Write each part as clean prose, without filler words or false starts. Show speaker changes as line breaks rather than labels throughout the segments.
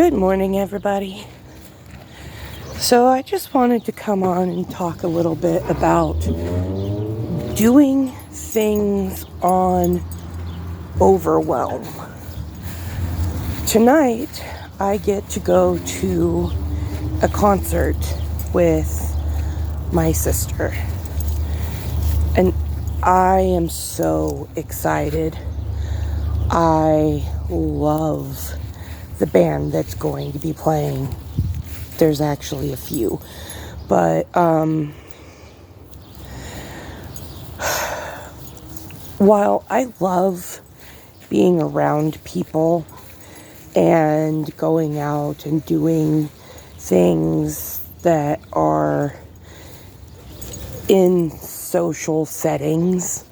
Good morning, everybody. So I just wanted to come on and talk a little bit about doing things on overwhelm. Tonight, I get to go to a concert with my sister. And I am so excited. I love the band that's going to be playing. There's actually a few. But while I love being around people and going out and doing things that are in social settings,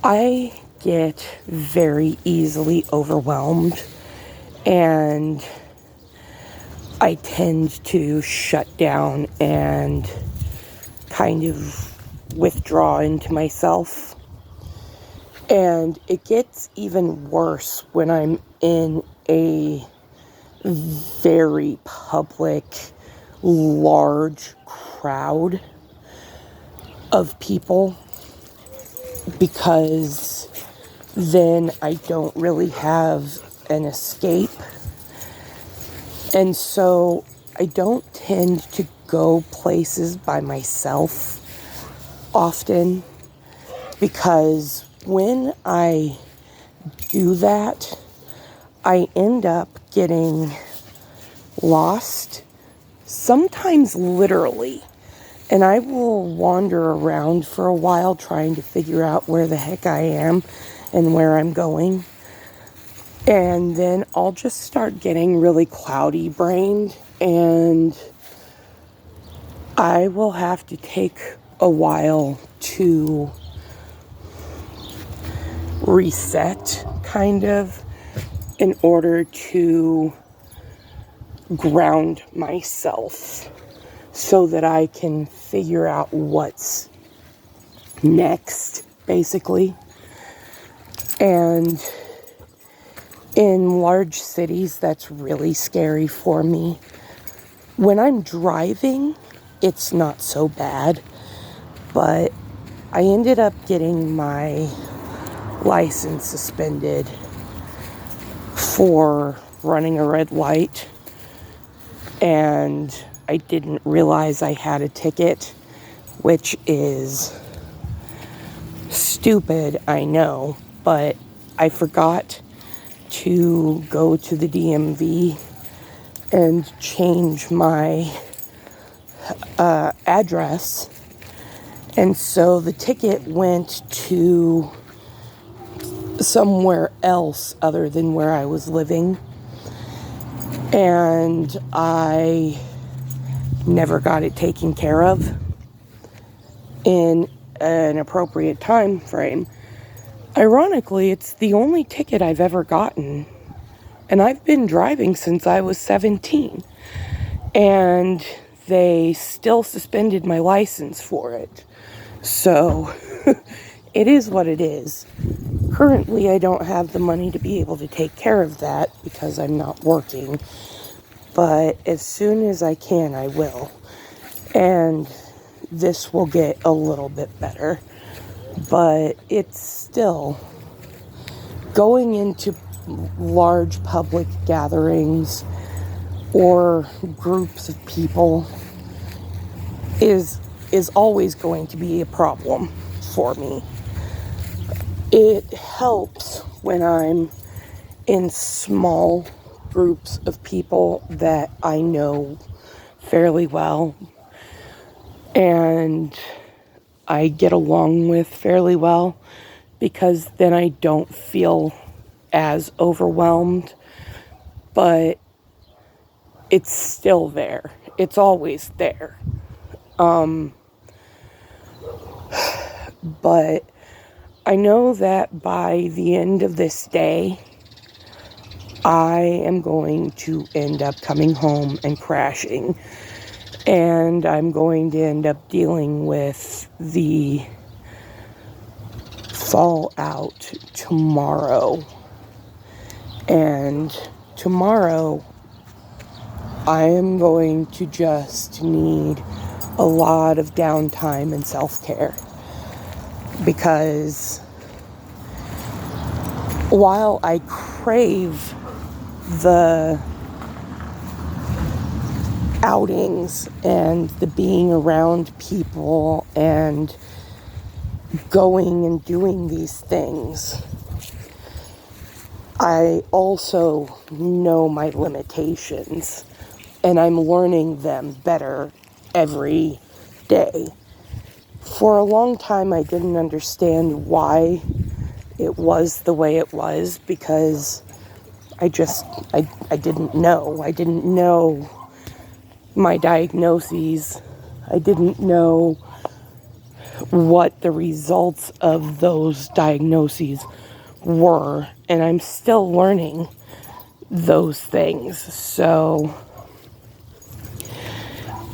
I get very easily overwhelmed, and I tend to shut down and kind of withdraw into myself. And it gets even worse when I'm in a very public, large crowd of people, because then I don't really have an escape. And so I don't tend to go places by myself often, because when I do that, I end up getting lost, sometimes literally. And I will wander around for a while trying to figure out where the heck I am and where I'm going. And then I'll just start getting really cloudy brained, and I will have to take a while to reset, kind of, in order to ground myself so that I can figure out what's next, basically. And in large cities, that's really scary for me. When I'm driving, it's not so bad, but I ended up getting my license suspended for running a red light, and I didn't realize I had a ticket, which is stupid, I know, but I forgot to go to the DMV and change my address, and so the ticket went to somewhere else other than where I was living, and I never got it taken care of in an appropriate time frame. Ironically, it's the only ticket I've ever gotten, and I've been driving since I was 17, and they still suspended my license for it. So it is what it is. Currently, I don't have the money to be able to take care of that because I'm not working, but as soon as I can, I will. And this will get a little bit better, but it's still going into large public gatherings or groups of people is always going to be a problem for me. It helps when I'm in small groups of people that I know fairly well and I get along with fairly well, because then I don't feel as overwhelmed, but it's still there. It's always there. But I know that by the end of this day, I am going to end up coming home and crashing, and I'm going to end up dealing with the fallout tomorrow. And tomorrow I am going to just need a lot of downtime and self-care, because while I crave the outings and the being around people and going and doing these things, I also know my limitations, and I'm learning them better every day. For a long time, I didn't understand why it was the way it was, because I didn't know. I didn't know my diagnoses. I didn't know what the results of those diagnoses were, and I'm still learning those things. So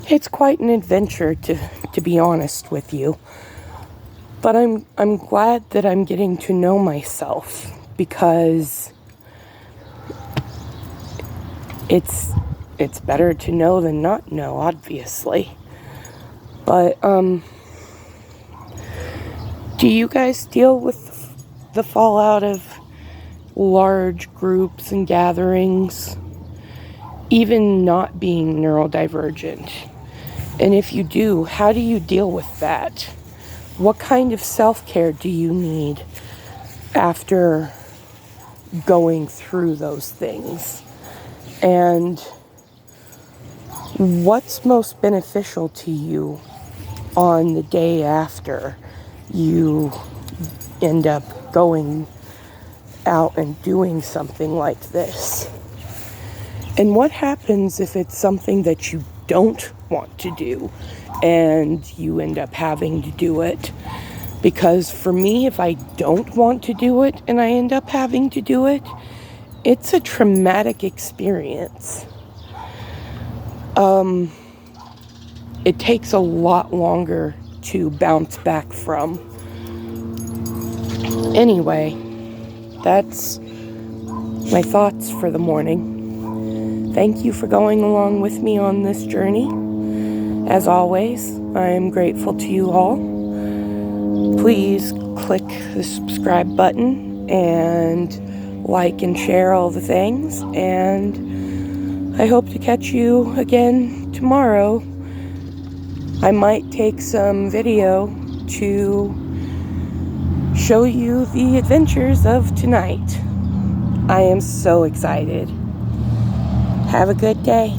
it's quite an adventure, to be honest with you. But I'm glad that I'm getting to know myself, because it's better to know than not know, obviously. But do you guys deal with the fallout of large groups and gatherings, even not being neurodivergent? And if you do, how do you deal with that? What kind of self-care do you need after going through those things? And what's most beneficial to you on the day after you end up going out and doing something like this? And what happens if it's something that you don't want to do and you end up having to do it? Because for me, if I don't want to do it and I end up having to do it, it's a traumatic experience. It takes a lot longer to bounce back from. Anyway, that's my thoughts for the morning. Thank you for going along with me on this journey. As always, I am grateful to you all. Please click the subscribe button and like and share all the things. And I hope to catch you again tomorrow. I might take some video to show you the adventures of tonight. I am so excited. Have a good day.